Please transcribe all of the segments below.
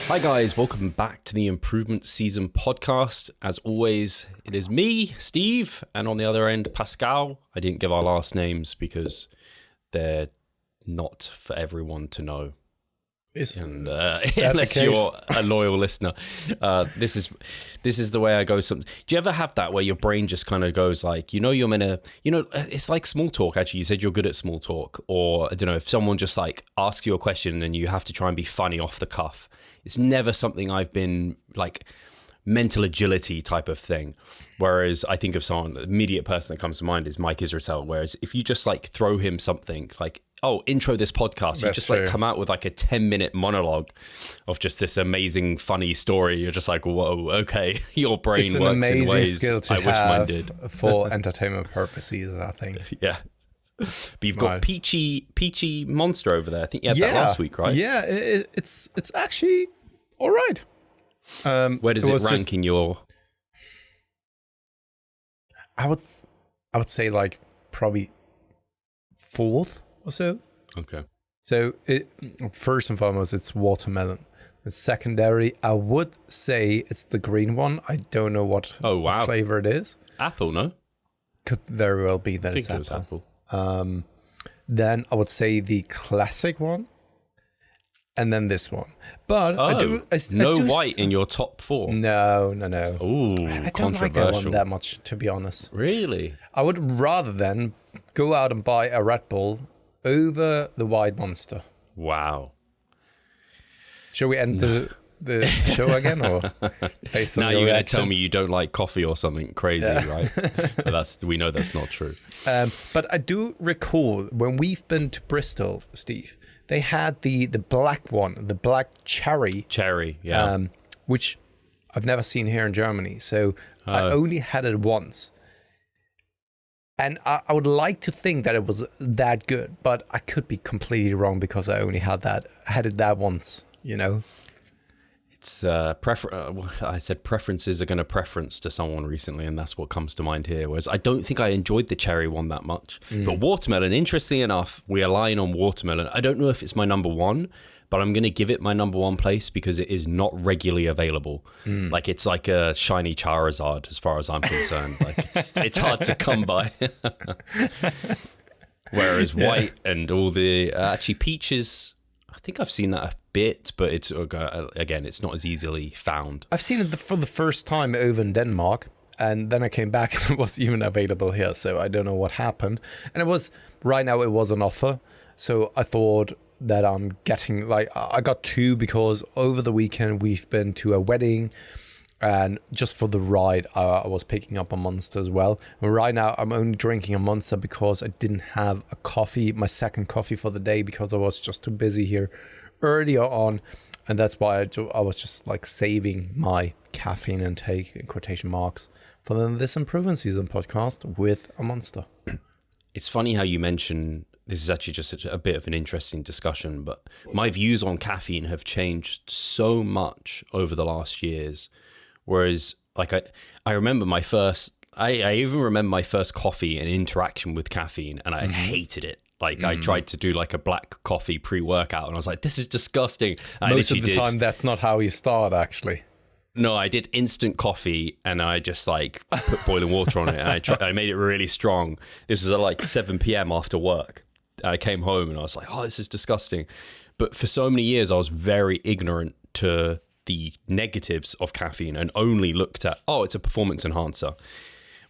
Hi guys, welcome back to the Improvement Season podcast. As always, it is me, Steve, and on the other end, Pascal. I didn't give our last names because they're not for everyone to know. Unless you're a loyal listener. This is the way I go. Do you ever have that where your brain just kind of goes like, you're meant to, it's like small talk. Actually, you said you're good at small talk, or I don't know, if someone just like asks you a question and you have to try and be funny off the cuff. It's never something I've been like mental agility type of thing. Whereas I think of someone, the immediate person that comes to mind is Mike Israetel. Whereas if you just like throw him something like, oh, intro this podcast, you just like come out with like a 10-minute monologue of just this amazing, funny story. You're just like, whoa, okay, your brain works in ways skill to I wish mine did. For entertainment purposes, I think. Yeah. But you've got Peachy Monster over there. I think you had that last week, right? Yeah, it's actually all right. Where does it rank in your... I would say like probably fourth or so. Okay. So first and foremost, it's watermelon. The secondary, I would say it's the green one. I don't know what flavor it is. Apple, no? Could very well be that it's apple. Then I would say the classic one, and then this one. But white in your top four. No. Ooh, I don't like that one that much, to be honest. Really? I would rather then go out and buy a Red Bull over the White Monster. Wow. Shall we end the show again, or based on now you're going to tell me you don't like coffee or something crazy, right? But we know that's not true. But I do recall when we've been to Bristol, Steve, they had the black one, the black cherry. Cherry, yeah. Which I've never seen here in Germany. So I only had it once. And I would like to think that it was that good, but I could be completely wrong because I only had it that once, It's I said preferences are going to preference to someone recently, and that's what comes to mind here. Whereas I don't think I enjoyed the cherry one that much. But watermelon, interestingly enough, we align on watermelon. I don't know if it's my number one, but I'm going to give it my number one place because it is not regularly available. Like it's like a shiny Charizard as far as I'm concerned. Like it's hard to come by. Whereas white and all the actually peaches, I think I've seen that a bit, but it's again, it's not as easily found. I've seen it for the first time over in Denmark, and then I came back and it wasn't even available here, so I don't know what happened. And it was on offer, so I thought that I'm getting I got two because over the weekend we've been to a wedding, and just for the ride I was picking up a Monster as well. And right now I'm only drinking a Monster because I didn't have my second coffee for the day, because I was just too busy here earlier on, and that's why I was just like saving my caffeine intake in quotation marks for this Improvement Season podcast with a Monster. It's funny how you mention this is actually just a bit of an interesting discussion, but my views on caffeine have changed so much over the last years. Whereas like I remember I even remember my first coffee and interaction with caffeine, and I hated it. Like I tried to do like a black coffee pre-workout, and I was like, this is disgusting. Most of the time, that's not how you start, actually. No, I did instant coffee, and I just like put boiling water on it, and I made it really strong. This was at like 7 p.m. after work. I came home and I was like, oh, this is disgusting. But for so many years, I was very ignorant to the negatives of caffeine and only looked at, oh, it's a performance enhancer.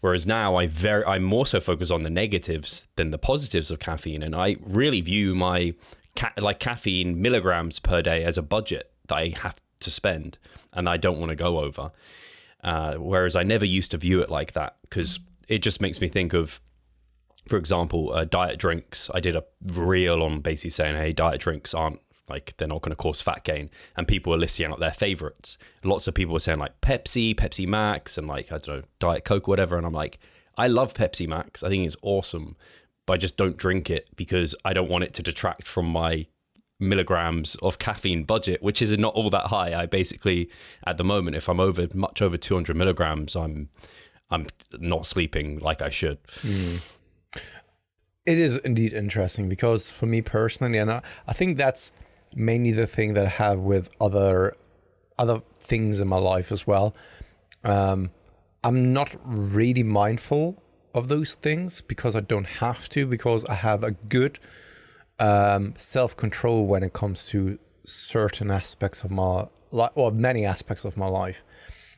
Whereas now I'm more so focused on the negatives than the positives of caffeine. And I really view my caffeine milligrams per day as a budget that I have to spend and I don't want to go over. Whereas I never used to view it like that, because it just makes me think of, for example, diet drinks. I did a reel on basically saying, hey, diet drinks aren't they're not going to cause fat gain. And people were listing out their favorites. Lots of people were saying like Pepsi Max, and I don't know, Diet Coke, whatever. And I'm like, I love Pepsi Max. I think it's awesome, but I just don't drink it because I don't want it to detract from my milligrams of caffeine budget, which is not all that high. I basically, at the moment, if I'm much over 200 milligrams, I'm not sleeping like I should. It is indeed interesting, because for me personally, and I think that's mainly the thing that I have with other other things in my life as well. I'm not really mindful of those things because I don't have to, because I have a good self-control when it comes to certain aspects of my life, or many aspects of my life.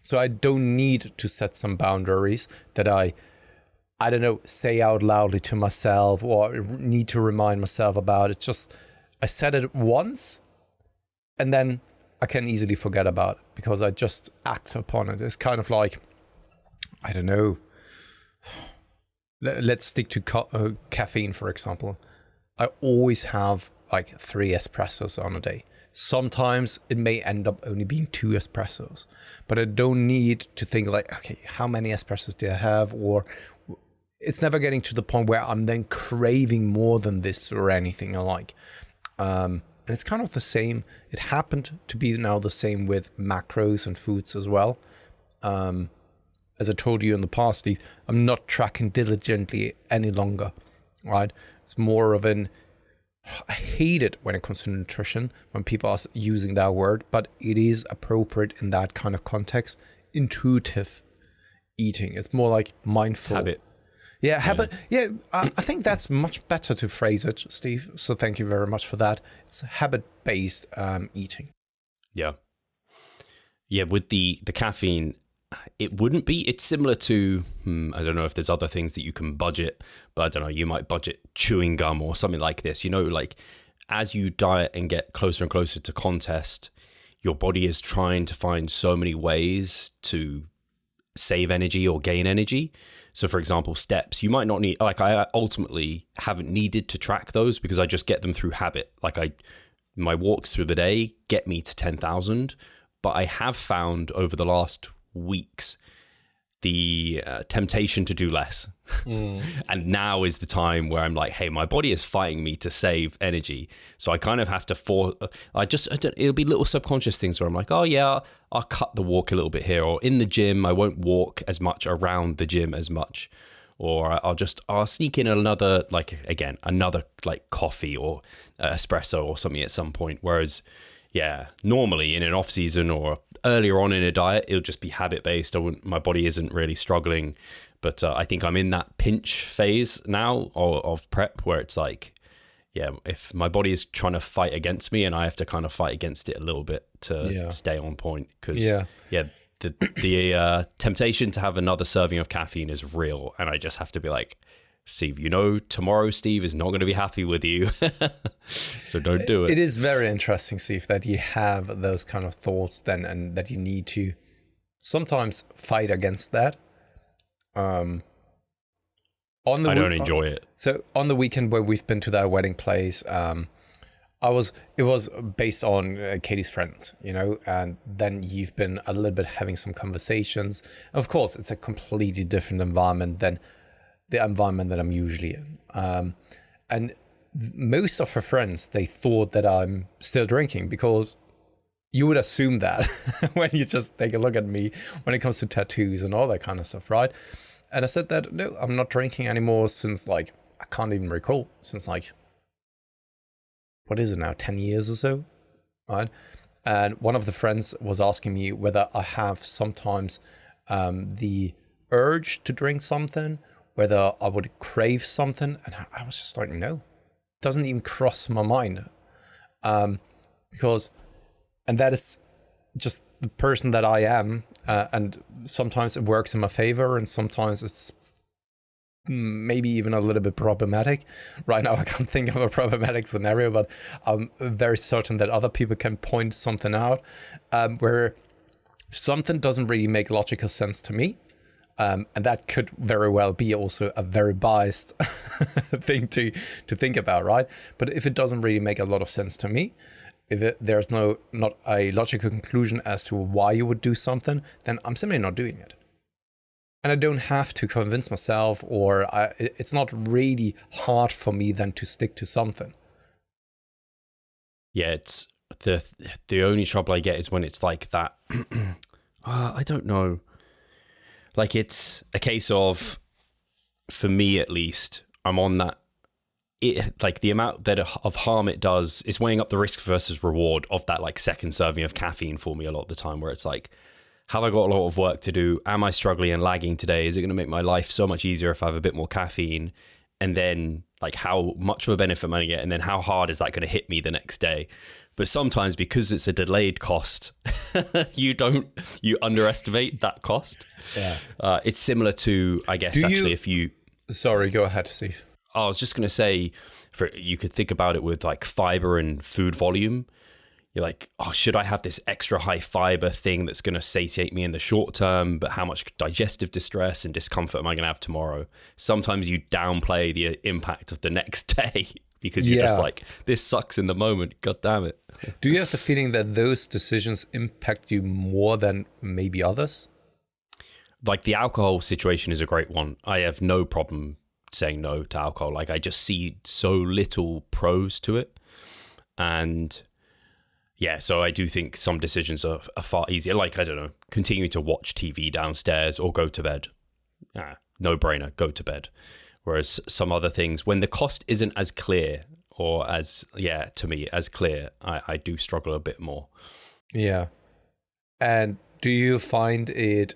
So I don't need to set some boundaries that I don't know, say out loudly to myself or need to remind myself about. It's just, I said it once and then I can easily forget about it because I just act upon it. It's kind of like, I don't know, let's stick to caffeine, for example. I always have like 3 espressos on a day. Sometimes it may end up only being 2 espressos, but I don't need to think like, okay, how many espressos do I have? Or it's never getting to the point where I'm then craving more than this or anything alike. And it's kind of the same. It happened to be now the same with macros and foods as well. As I told you in the past, Steve, I'm not tracking diligently any longer, right? It's more of I hate it when it comes to nutrition, when people are using that word, but it is appropriate in that kind of context. Intuitive eating. It's more like mindful. Habit. Yeah, habit. Yeah, I think that's much better to phrase it, Steve. So thank you very much for that. It's habit-based eating. Yeah. Yeah, with the caffeine, it wouldn't be. It's similar to, I don't know if there's other things that you can budget, but I don't know, you might budget chewing gum or something like this. You know, like as you diet and get closer and closer to contest, your body is trying to find so many ways to save energy or gain energy. So for example, steps, you might not need, like I ultimately haven't needed to track those because I just get them through habit. Like my walks through the day get me to 10,000, but I have found over the last weeks the temptation to do less. And now is the time where I'm like, hey, my body is fighting me to save energy, so I kind of have to it'll be little subconscious things where I'm like, oh yeah, I'll cut the walk a little bit here, or in the gym I won't walk as much around the gym as much, or I'll sneak in another like coffee or espresso or something at some point. Whereas yeah, normally in an off season or earlier on in a diet, it'll just be habit based. My body isn't really struggling, but I think I'm in that pinch phase now of prep where it's like, yeah, if my body is trying to fight against me and I have to kind of fight against it a little bit to stay on point. Because the temptation to have another serving of caffeine is real, and I just have to be like, Steve, tomorrow Steve is not going to be happy with you. So don't do it. It is very interesting, Steve, that you have those kind of thoughts then, and that you need to sometimes fight against that. I don't enjoy it. So on the weekend where we've been to that wedding place, it was based on Katie's friends, and then you've been a little bit having some conversations. Of course, it's a completely different environment than the environment that I'm usually in. And most of her friends, they thought that I'm still drinking, because you would assume that when you just take a look at me when it comes to tattoos and all that kind of stuff, right? And I said that, no, I'm not drinking anymore since I can't even recall, since what is it now, 10 years or so, right? And one of the friends was asking me whether I have sometimes the urge to drink something, whether I would crave something, and I was just like, no, it doesn't even cross my mind, because, and that is just the person that I am, and sometimes it works in my favor, and sometimes it's maybe even a little bit problematic. Right now I can't think of a problematic scenario, but I'm very certain that other people can point something out where something doesn't really make logical sense to me. And that could very well be also a very biased thing to think about, right? But if it doesn't really make a lot of sense to me, if there's not a logical conclusion as to why you would do something, then I'm simply not doing it. And I don't have to convince myself, or it's not really hard for me then to stick to something. Yeah, it's the only trouble I get is when it's like that. I don't know. Like, it's a case of, for me at least, I'm on that, it, like the amount that of harm it does is weighing up the risk versus reward of that like second serving of caffeine for me a lot of the time, where it's like, have I got a lot of work to do? Am I struggling and lagging today? Is it going to make my life so much easier if I have a bit more caffeine? And then like how much of a benefit am I going to get? And then how hard is that going to hit me the next day? But sometimes because it's a delayed cost, you underestimate that cost. Yeah. It's similar to, I guess, if you... Sorry, go ahead, Steve. I was just going to say, you could think about it with like fiber and food volume. You're like, oh, should I have this extra high fiber thing that's going to satiate me in the short term, but how much digestive distress and discomfort am I going to have tomorrow? Sometimes you downplay the impact of the next day because you're just like, this sucks in the moment. God damn it. Do you have the feeling that those decisions impact you more than maybe others? Like the alcohol situation is a great one. I have no problem saying no to alcohol. Like I just see so little pros to it. And yeah, so I do think some decisions are far easier. Like, I don't know, continue to watch TV downstairs or go to bed. No brainer, go to bed. Whereas some other things, when the cost isn't as clear or as, to me, as clear, I do struggle a bit more. Yeah. And do you find it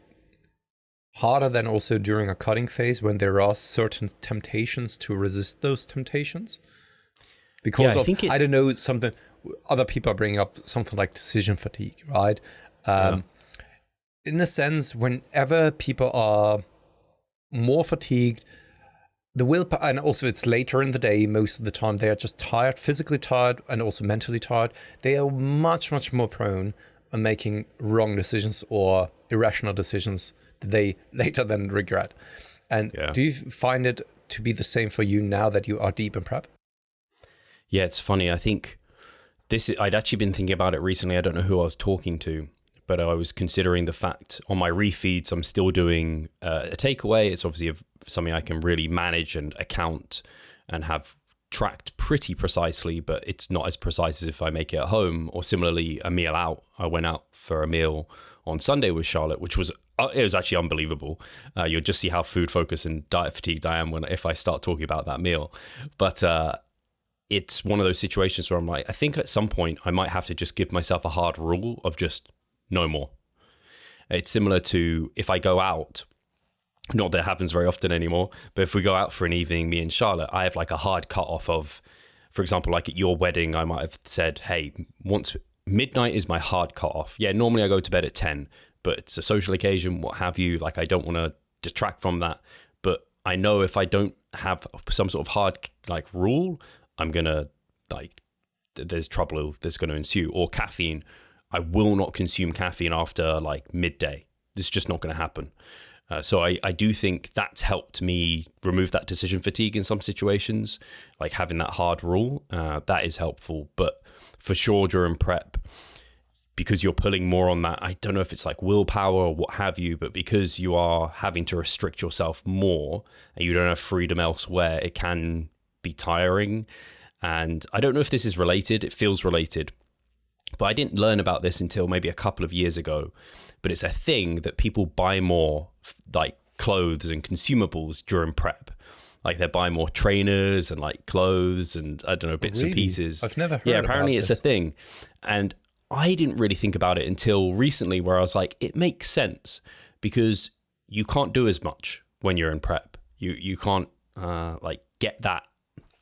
harder than also during a cutting phase when there are certain temptations to resist those temptations? Because I don't know, something other people are bringing up, something like decision fatigue, right? In a sense, whenever people are more fatigued, the willpower, and also it's later in the day, most of the time they are just tired, physically tired and also mentally tired. They are much, much more prone on making wrong decisions or irrational decisions that they later then regret. And do you find it to be the same for you now that you are deep in prep? Yeah, it's funny. I think I'd actually been thinking about it recently. I don't know who I was talking to, but I was considering the fact on my refeeds, I'm still doing a takeaway. It's obviously something I can really manage and account and have tracked pretty precisely, but it's not as precise as if I make it at home. Or similarly, a meal out. I went out for a meal on Sunday with Charlotte, which was it was actually unbelievable. You'll just see how food focused and diet fatigued I am if I start talking about that meal. But it's one of those situations where I'm like, I think at some point I might have to just give myself a hard rule of just no more. It's similar to if I go out, not that it happens very often anymore, but if we go out for an evening, me and Charlotte, I have like a hard cut off of, for example, like at your wedding, I might have said, hey, once midnight is my hard cut off. Yeah, normally I go to bed at 10, but it's a social occasion, what have you. Like I don't want to detract from that. But I know if I don't have some sort of hard like rule, I'm going to like, there's trouble that's going to ensue. Or caffeine, I will not consume caffeine after like midday. It's just not going to happen. So I do think that's helped me remove that decision fatigue in some situations, like having that hard rule, that is helpful. But for sure during prep, because you're pulling more on that, I don't know if it's like willpower or what have you, but because you are having to restrict yourself more and you don't have freedom elsewhere, it can be tiring. And I don't know if this is related. It feels related, but I didn't learn about this until maybe a couple of years ago. But it's a thing that people buy more like clothes and consumables during prep. Like they buy more trainers and like clothes and I don't know, bits and pieces. I've never heard Yeah, apparently it's a thing. And I didn't really think about it until recently where I was like, it makes sense because you can't do as much when you're in prep. You can't like get that,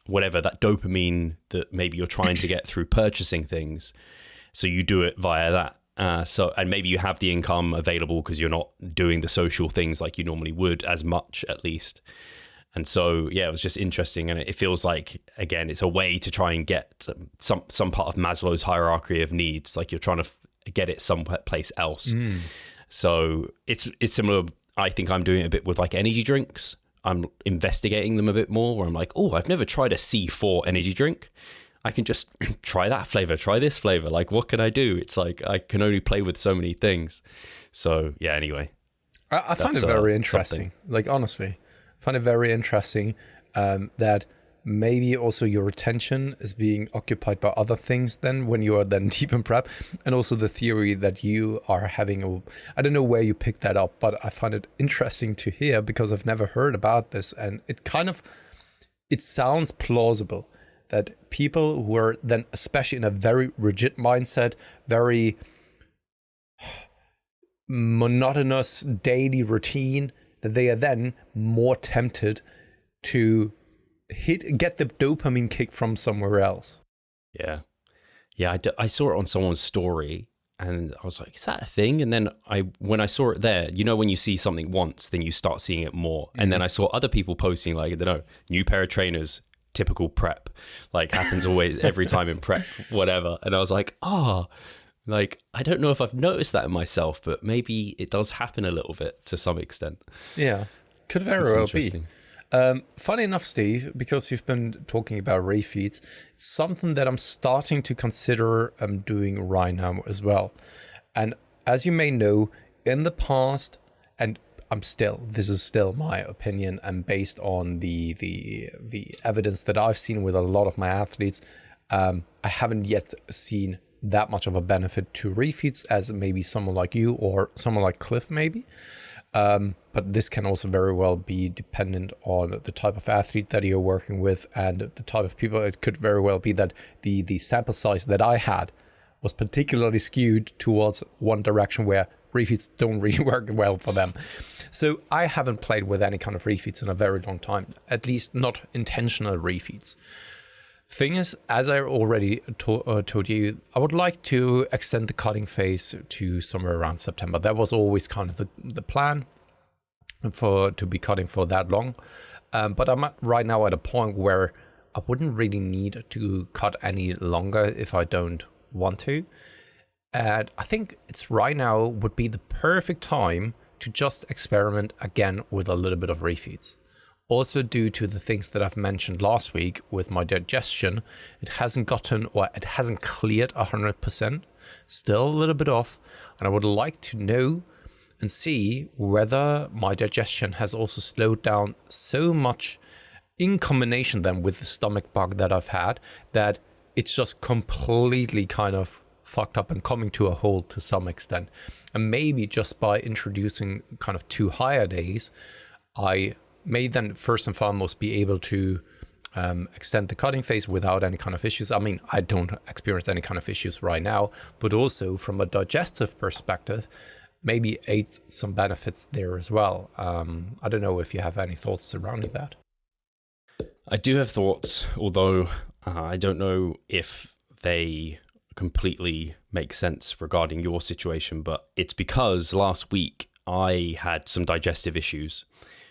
whatever, that dopamine that maybe you're trying to get through purchasing things. So you do it via that. And maybe you have the income available because you're not doing the social things like you normally would as much, at least. And so, yeah, it was just interesting. And it feels like, again, it's a way to try and get some part of Maslow's hierarchy of needs. Like you're trying to get it someplace else. So it's similar. I think I'm doing it a bit with like energy drinks. I'm investigating them a bit more where I'm like, oh, I've never tried a C4 energy drink. I can just try that flavor, try this flavor. Like, what can I do? It's like, I can only play with so many things. So yeah, anyway. I find it very interesting. Like, honestly, I find it very interesting that maybe also your attention is being occupied by other things then when you are then deep in prep. And also the theory that you are having I don't know where you picked that up, but I find it interesting to hear because I've never heard about this. And it it sounds plausible that people who are then, especially in a very rigid mindset, very monotonous daily routine, that they are then more tempted to get the dopamine kick from somewhere else. Yeah. I saw it on someone's story and I was like, is that a thing? And then when I saw it there, when you see something once, then you start seeing it more. And then I saw other people posting like, I don't know, new pair of trainers, typical prep, like happens always every time in prep, whatever. And I was like, like, I don't know if I've noticed that in myself, but maybe it does happen a little bit to some extent. Yeah, could very well be. Funny enough, Steve, because you've been talking about refeeds, it's something that I'm starting to consider doing right now as well. And as you may know, in the past, and this is still my opinion and based on the evidence that I've seen with a lot of my athletes, I haven't yet seen that much of a benefit to refeeds as maybe someone like you or someone like Cliff maybe. But this can also very well be dependent on the type of athlete that you're working with and the type of people. It could very well be that the sample size that I had was particularly skewed towards one direction where refeeds don't really work well for them. So I haven't played with any kind of refeeds in a very long time, at least not intentional refeeds. Thing is, as I already told you, I would like to extend the cutting phase to somewhere around September. That was always kind of the plan to be cutting for that long. But I'm right now at a point where I wouldn't really need to cut any longer if I don't want to. And I think it's right now would be the perfect time to just experiment again with a little bit of refeeds. Also, due to the things that I've mentioned last week with my digestion, it hasn't cleared 100%, still a little bit off. And I would like to know and see whether my digestion has also slowed down so much in combination then with the stomach bug that I've had, that it's just completely kind of fucked up and coming to a halt to some extent. And maybe just by introducing kind of 2 higher days, I may then first and foremost be able to extend the cutting phase without any kind of issues. I mean, I don't experience any kind of issues right now, but also from a digestive perspective, maybe aid some benefits there as well. I don't know if you have any thoughts surrounding that. I do have thoughts, although I don't know if they completely make sense regarding your situation, but it's because last week I had some digestive issues.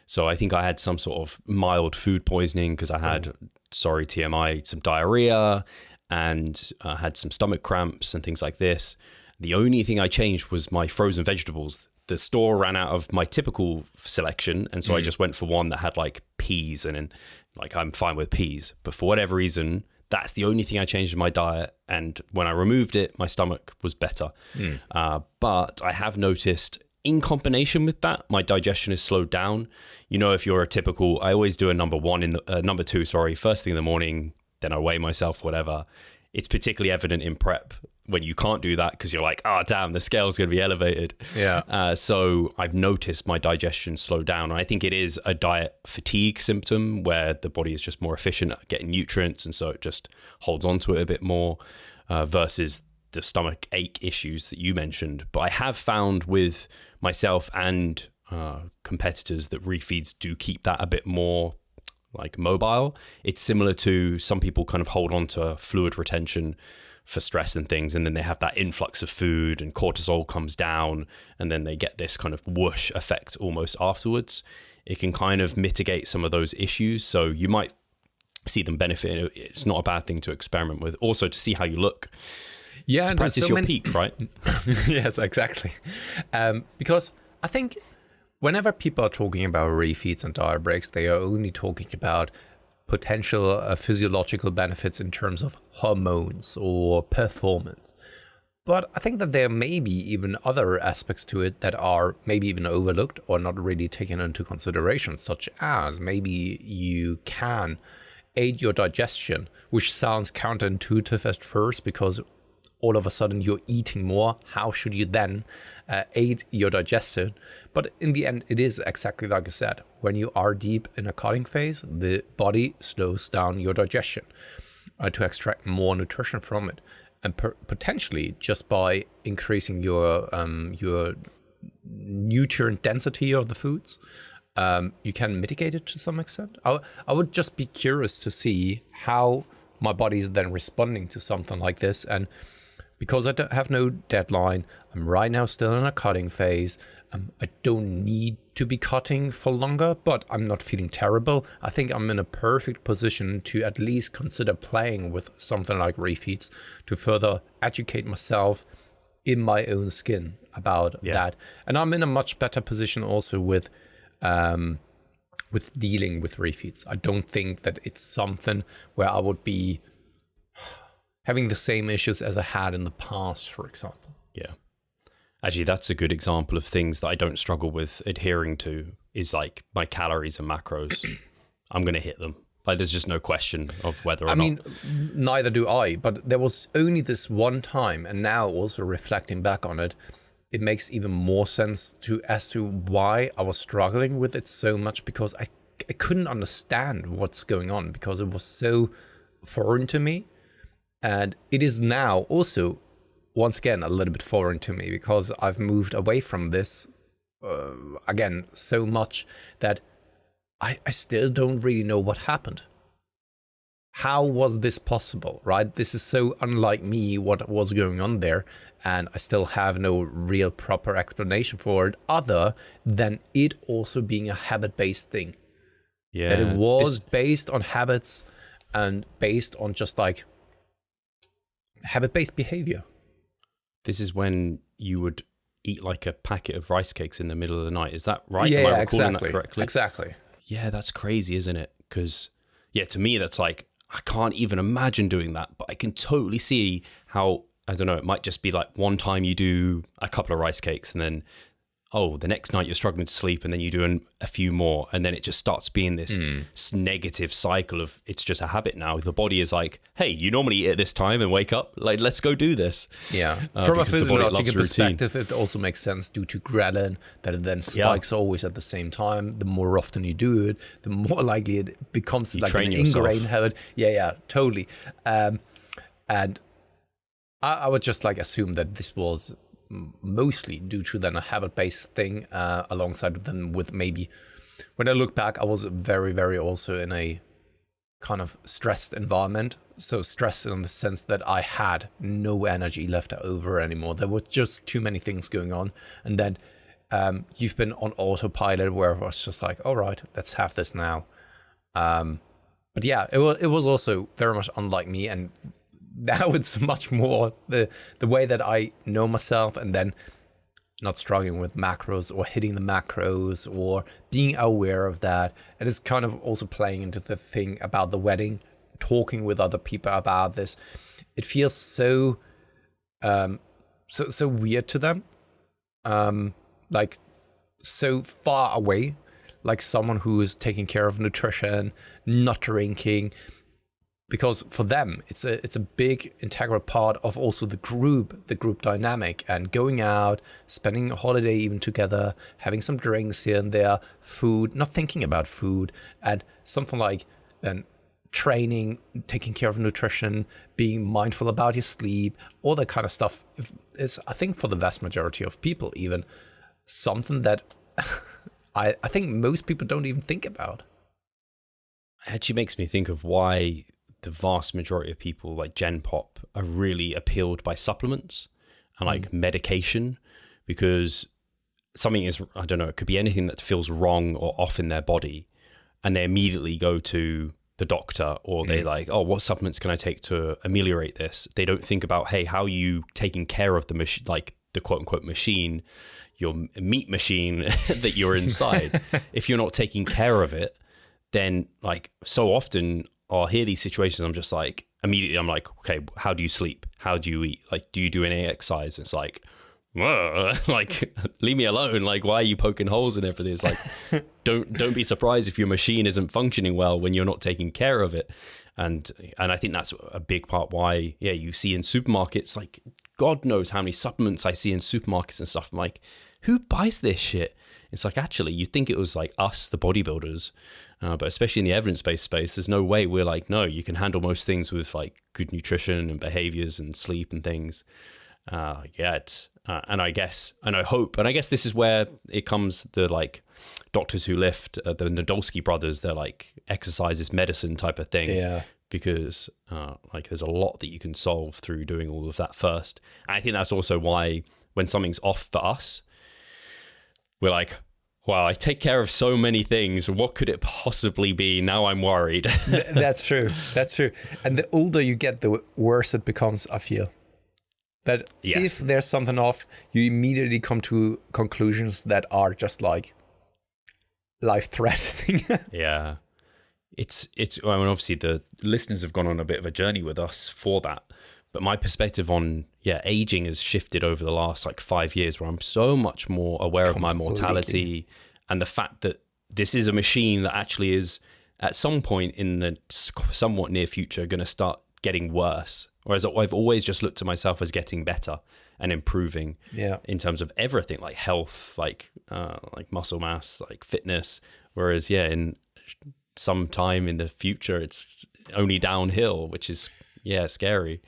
So I think I had some sort of mild food poisoning because I had, sorry TMI, some diarrhea and I had some stomach cramps and things like this. The only thing I changed was my frozen vegetables. The store ran out of my typical selection, and so I just went for one that had like peas, and like I'm fine with peas. But for whatever reason, that's the only thing I changed in my diet. And when I removed it, my stomach was better. But I have noticed in combination with that, my digestion is slowed down. If you're a typical, I always do a number 2, first thing in the morning, then I weigh myself, whatever. It's particularly evident in prep when you can't do that because you're like, damn, the scale's going to be elevated. Yeah. So I've noticed my digestion slow down. And I think it is a diet fatigue symptom where the body is just more efficient at getting nutrients. And so it just holds on to it a bit more versus the stomach ache issues that you mentioned. But I have found with myself and competitors that refeeds do keep that a bit more like mobile. It's similar to some people kind of hold on to fluid retention for stress and things, and then they have that influx of food and cortisol comes down, and then they get this kind of whoosh effect almost afterwards. It can kind of mitigate some of those issues, so you might see them benefit. It's not a bad thing to experiment with. Also to see how you look. Yeah, to practice your peak, right? Yes, exactly. Because I think whenever people are talking about refeeds and diet breaks, they are only talking about potential physiological benefits in terms of hormones or performance. But I think that there may be even other aspects to it that are maybe even overlooked or not really taken into consideration, such as maybe you can aid your digestion, which sounds counterintuitive at first because all of a sudden you're eating more. How should you then aid your digestion? But in the end, it is exactly like I said. When you are deep in a cutting phase, the body slows down your digestion to extract more nutrition from it. And potentially just by increasing your nutrient density of the foods, you can mitigate it to some extent. I would just be curious to see how my body is then responding to something like this. And because I don't have no deadline, I'm right now still in a cutting phase. I don't need to be cutting for longer, but I'm not feeling terrible. I think I'm in a perfect position to at least consider playing with something like refeeds to further educate myself in my own skin about that. And I'm in a much better position also with dealing with refeeds. I don't think that it's something where I would be having the same issues as I had in the past, for example. Yeah. Actually, that's a good example of things that I don't struggle with adhering to, is like my calories and macros. I'm going to hit them. Like, there's just no question of whether or not. I mean, neither do I, but there was only this one time, and now also reflecting back on it, it makes even more sense as to why I was struggling with it so much, because I couldn't understand what's going on, because it was so foreign to me. And it is now also, once again, a little bit foreign to me, because I've moved away from this, again, so much that I still don't really know what happened. How was this possible, right? This is so unlike me, what was going on there, and I still have no real proper explanation for it, other than it also being a habit-based thing. Yeah. That it was based on habits and based on just like habit-based behavior. This is when you would eat like a packet of rice cakes in the middle of the night. Is that right? Yeah, Am I recalling exactly. that correctly? Exactly. Yeah, that's crazy, isn't it? Because, yeah, to me, that's like, I can't even imagine doing that, but I can totally see how, I don't know, it might just be like one time you do a couple of rice cakes and then, the next night you're struggling to sleep and then you do a few more. And then it just starts being this negative cycle of, it's just a habit now. The body is like, hey, you normally eat at this time and wake up. Like, let's go do this. Yeah. From a physiological perspective, it also makes sense due to ghrelin that it then spikes always at the same time. The more often you do it, the more likely it becomes like an ingrained habit. Yeah, totally. And I would just like assume that this was mostly due to then a habit-based thing, alongside them with maybe, when I look back, I was very, very also in a kind of stressed environment. So stressed in the sense that I had no energy left over anymore. There were just too many things going on. And then you've been on autopilot where it was just like, all right, let's have this now. But yeah, it was also very much unlike me, and now it's much more the way that I know myself, and then not struggling with macros or hitting the macros or being aware of that. And it's kind of also playing into the thing about the wedding, talking with other people about this. It feels so weird to them, like so far away, like someone who is taking care of nutrition, not drinking. Because for them, it's a big integral part of also the group dynamic, and going out, spending a holiday even together, having some drinks here and there, food, not thinking about food, and something like then training, taking care of nutrition, being mindful about your sleep, all that kind of stuff is, I think, for the vast majority of people, even something that I think most people don't even think about. It actually makes me think of why the vast majority of people like Gen Pop are really appealed by supplements and like medication, because something is, I don't know, it could be anything that feels wrong or off in their body, and they immediately go to the doctor, or they like, oh, what supplements can I take to ameliorate this? They don't think about, hey, how are you taking care of the machine, like the quote unquote machine, your meat machine that you're inside. If you're not taking care of it, then like so often I'll hear these situations, I'm just like, immediately I'm like, okay, how do you sleep? How do you eat? Like, do you do any exercise? It's like, like, leave me alone. Like, why are you poking holes in everything? It's like, don't be surprised if your machine isn't functioning well when you're not taking care of it. And I think that's a big part why, yeah, you see in supermarkets, like God knows how many supplements I see in supermarkets and stuff. I'm like, who buys this shit? It's like, actually, you'd think it was like us, the bodybuilders, but especially in the evidence-based space, there's no way we're like, no, you can handle most things with like good nutrition and behaviors and sleep and things. And I guess, and I hope, and I guess this is where it comes, the like doctors who lift, the Nadolski brothers, they're like exercise is medicine type of thing. Yeah. Because like there's a lot that you can solve through doing all of that first. And I think that's also why when something's off for us, we're like, wow, I take care of so many things. What could it possibly be? Now I'm worried. That's true. That's true. And the older you get, the worse it becomes, I feel. That if there's something off, you immediately come to conclusions that are just like life-threatening. Yeah. It's. I mean, obviously the listeners have gone on a bit of a journey with us for that. But my perspective on, aging has shifted over the last like 5 years, where I'm so much more aware of my mortality and the fact that this is a machine that actually is at some point in the somewhat near future going to start getting worse. Whereas I've always just looked at myself as getting better and improving in terms of everything, like health, like muscle mass, like fitness. Whereas, in some time in the future, it's only downhill, which is scary.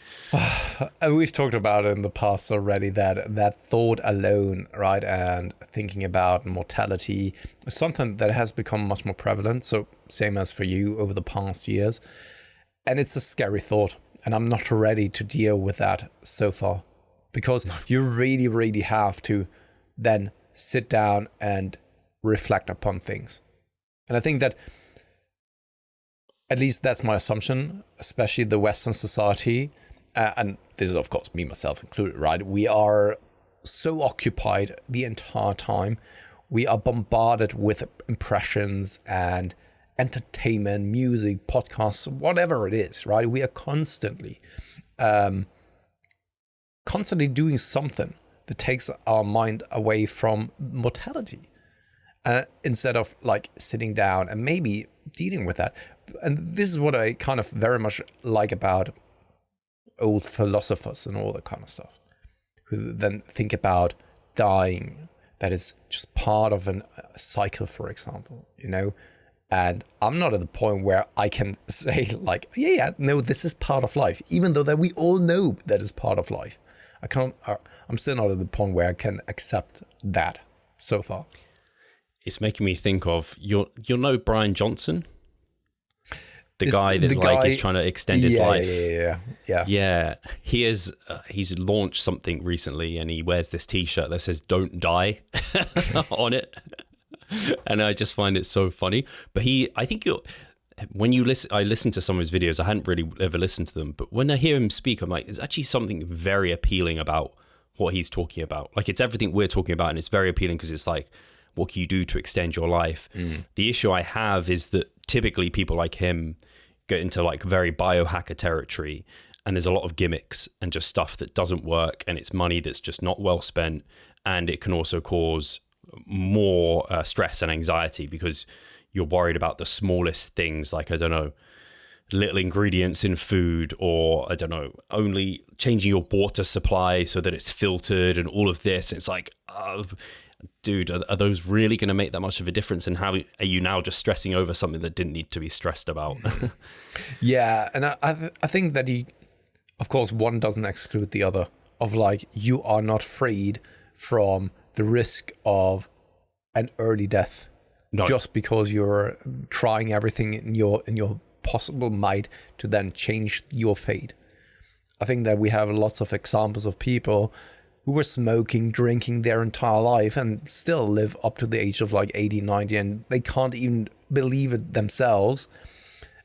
And we've talked about it in the past already, that thought alone, right, and thinking about mortality is something that has become much more prevalent. So same as for you over the past years. And it's a scary thought. And I'm not ready to deal with that so far, because you really, really have to then sit down and reflect upon things. And I think that, at least that's my assumption, especially the Western society, and this is of course me, myself included, right? We are so occupied the entire time. We are bombarded with impressions and entertainment, music, podcasts, whatever it is, right? We are constantly doing something that takes our mind away from mortality, instead of like sitting down and maybe dealing with that. And this is what I kind of very much like about old philosophers and all that kind of stuff, who then think about dying, that is just part of a cycle, for example, And I'm not at the point where I can say like, no, this is part of life, even though that we all know that is part of life. I'm still not at the point where I can accept that so far. It's making me think of, you'll know Brian Johnson? The guy that is trying to extend his life. Yeah. He's launched something recently, and he wears this T-shirt that says "Don't die" on it. And I just find it so funny. But I listened to some of his videos. I hadn't really ever listened to them, but when I hear him speak, I'm like, there's actually something very appealing about what he's talking about. Like, it's everything we're talking about, and it's very appealing because it's like, what can you do to extend your life? The issue I have is that typically people like him get into like very biohacker territory, and there's a lot of gimmicks and just stuff that doesn't work, and it's money that's just not well spent, and it can also cause more stress and anxiety because you're worried about the smallest things, like, I don't know, little ingredients in food, or I don't know, only changing your water supply so that it's filtered and all of this. It's like, dude, are those really going to make that much of a difference? And how are you now just stressing over something that didn't need to be stressed about? Yeah, and I think that of course, one doesn't exclude the other. Of like, you are not freed from the risk of an early death, just because you're trying everything in your possible might to then change your fate. I think that we have lots of examples of people who were smoking, drinking their entire life and still live up to the age of like 80, 90, and they can't even believe it themselves.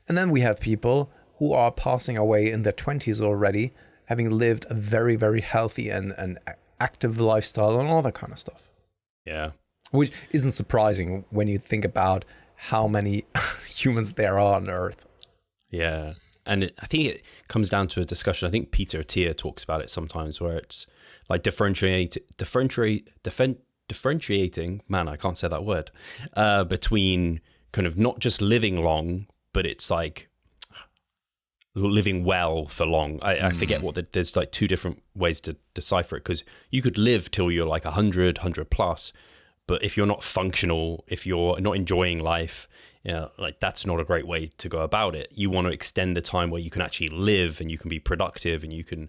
And then we have people who are passing away in their 20s already, having lived a very, very healthy and active lifestyle and all that kind of stuff. Yeah. Which isn't surprising when you think about how many humans there are on Earth. Yeah. And I think it comes down to a discussion. I think Peter Attia talks about it sometimes, where it's like differentiating, man, I can't say that word, between kind of not just living long, but it's like, living well for long. I forget there's like two different ways to decipher it, because you could live till you're like 100 plus, but if you're not functional, if you're not enjoying life, like that's not a great way to go about it. You want to extend the time where you can actually live and you can be productive and you can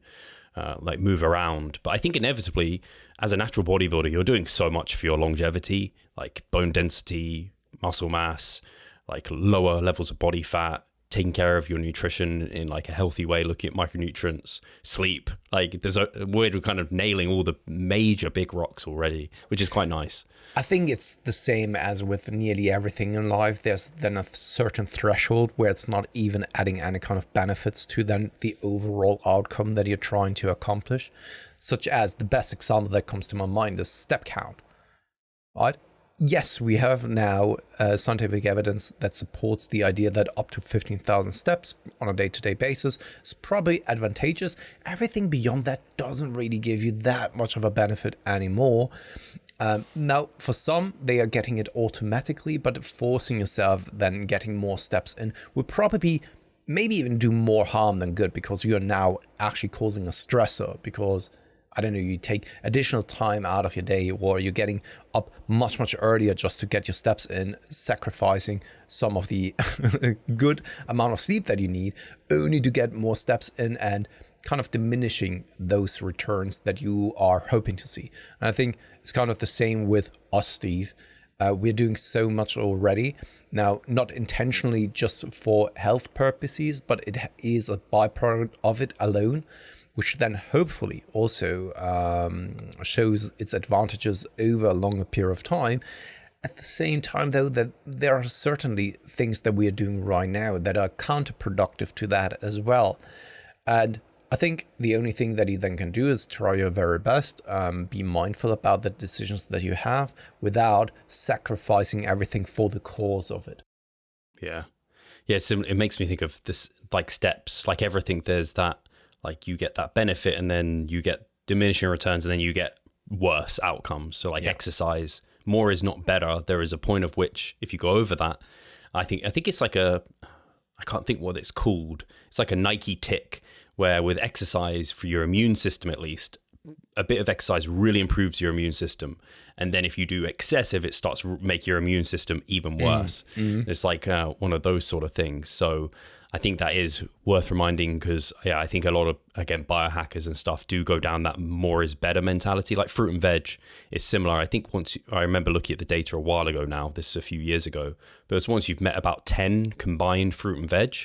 like move around. But I think inevitably, as a natural bodybuilder, you're doing so much for your longevity, like bone density, muscle mass, like lower levels of body fat, taking care of your nutrition in like a healthy way, looking at micronutrients, sleep. Like we're kind of nailing all the major big rocks already, which is quite nice. I think it's the same as with nearly everything in life. There's then a certain threshold where it's not even adding any kind of benefits to then the overall outcome that you're trying to accomplish. Such as the best example that comes to my mind is step count, right? Yes, we have now scientific evidence that supports the idea that up to 15,000 steps on a day-to-day basis is probably advantageous. Everything beyond that doesn't really give you that much of a benefit anymore. Now, for some, they are getting it automatically, but forcing yourself then getting more steps in would probably maybe even do more harm than good, because you're now actually causing a stressor, because I don't know, you take additional time out of your day, or you're getting up much earlier just to get your steps in, sacrificing some of the good amount of sleep that you need only to get more steps in, and kind of diminishing those returns that you are hoping to see. And I think it's kind of the same with us, Steve. We're doing so much already. Now, not intentionally just for health purposes, but it is a byproduct of it alone, which then hopefully also shows its advantages over a longer period of time. At the same time, though, that there are certainly things that we are doing right now that are counterproductive to that as well. And I think the only thing that you then can do is try your very best, be mindful about the decisions that you have without sacrificing everything for the cause of it. Yeah. It makes me think of this, like steps, like everything. There's that, like you get that benefit and then you get diminishing returns and then you get worse outcomes. So like exercise, more is not better. There is a point of which if you go over that, I think it's like I can't think what it's called. It's like a Nike tick, where with exercise, for your immune system at least, a bit of exercise really improves your immune system. And then if you do excessive, it starts to make your immune system even worse. It's like one of those sort of things. So I think that is worth reminding, because I think a lot of, again, biohackers and stuff do go down that more is better mentality. Like fruit and veg is similar. I think I remember looking at the data a while ago now, this is a few years ago, but it's once you've met about 10 combined fruit and veg,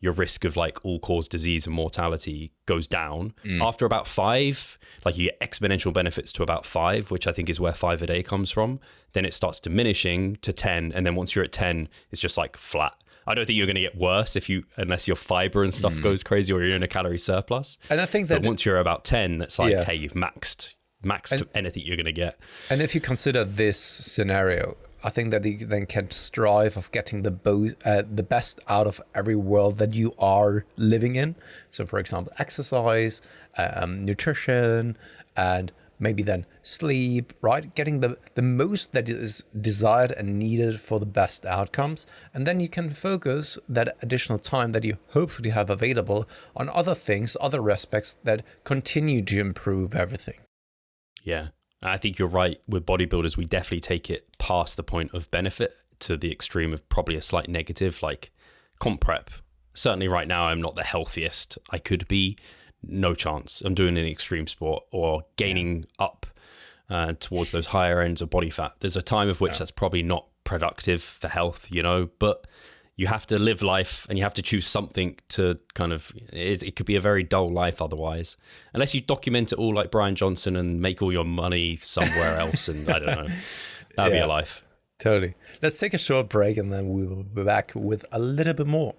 your risk of like all-cause disease and mortality goes down. After about 5, like you get exponential benefits to about 5, which I think is where 5 a day comes from. Then it starts diminishing to 10. And then once you're at 10, it's just like flat. I don't think you're going to get worse unless your fiber and stuff goes crazy or you're in a calorie surplus. And I think that but once you're about 10, it's like, hey, you've maxed anything you're going to get. And if you consider this scenario, I think that you then can strive of getting the best out of every world that you are living in. So, for example, exercise, nutrition, and maybe then sleep, right? Getting the most that is desired and needed for the best outcomes. And then you can focus that additional time that you hopefully have available on other things, other aspects that continue to improve everything. Yeah. I think you're right. With bodybuilders, we definitely take it past the point of benefit to the extreme of probably a slight negative, like comp prep. Certainly right now, I'm not the healthiest I could be. No chance. I'm doing an extreme sport or gaining up towards those higher ends of body fat. There's a time of which that's probably not productive for health, but you have to live life and you have to choose something to kind of, it could be a very dull life otherwise, unless you document it all like Brian Johnson and make all your money somewhere else. And I don't know, that'd be a life. Totally. Let's take a short break and then we will be back with a little bit more.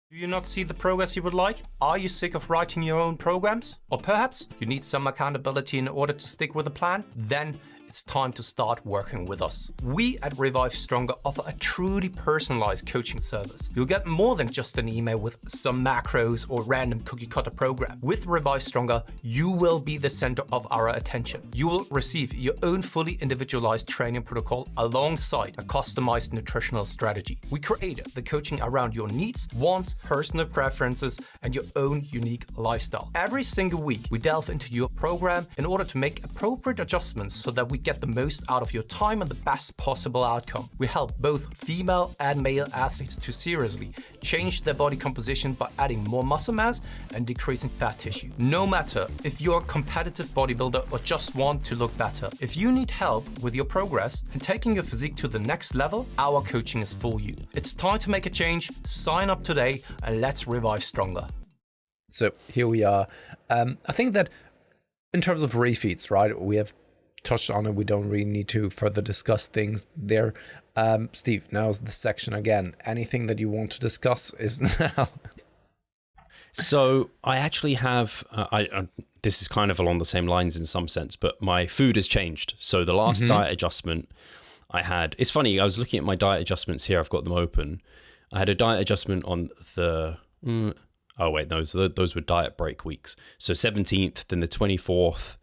Do you not see the progress you would like? Are you sick of writing your own programs? Or perhaps you need some accountability in order to stick with a plan? Then it's it's time to start working with us. We at Revive Stronger offer a truly personalized coaching service. You'll get more than just an email with some macros or random cookie cutter program. With Revive Stronger, you will be the center of our attention. You will receive your own fully individualized training protocol alongside a customized nutritional strategy. We created the coaching around your needs, wants, personal preferences, and your own unique lifestyle. Every single week, we delve into your program in order to make appropriate adjustments so that we get the most out of your time and the best possible outcome. We help both female and male athletes to seriously change their body composition by adding more muscle mass and decreasing fat tissue. No matter if you're a competitive bodybuilder or just want to look better, if you need help with your progress and taking your physique to the next level, our coaching is for you. It's time to make a change. Sign up today and let's revive stronger. So here we are. I think that in terms of refeeds, right, we have touched on it. We don't really need to further discuss things there. Steve, now's the section again. Anything that you want to discuss is now. So I actually have, this is kind of along the same lines in some sense, but my food has changed. So the last diet adjustment I had, it's funny, I was looking at my diet adjustments here. I've got them open. I had a diet adjustment on the, oh wait, those were diet break weeks. So 17th, then the 24th.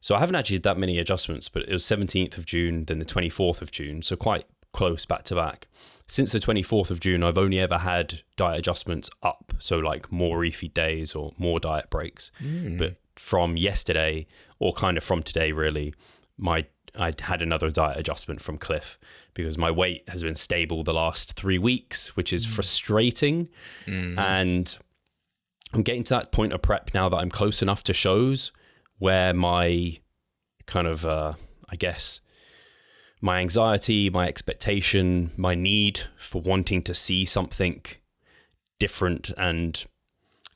So I haven't actually did that many adjustments, but it was 17th of June, then the 24th of June. So quite close back to back. Since the 24th of June, I've only ever had diet adjustments up. So like more refeed days or more diet breaks. But from yesterday, or kind of from today really, I had another diet adjustment from Cliff because my weight has been stable the last 3 weeks, which is frustrating. And I'm getting to that point of prep now that I'm close enough to shows where my kind of, I guess, my anxiety, my expectation, my need for wanting to see something different and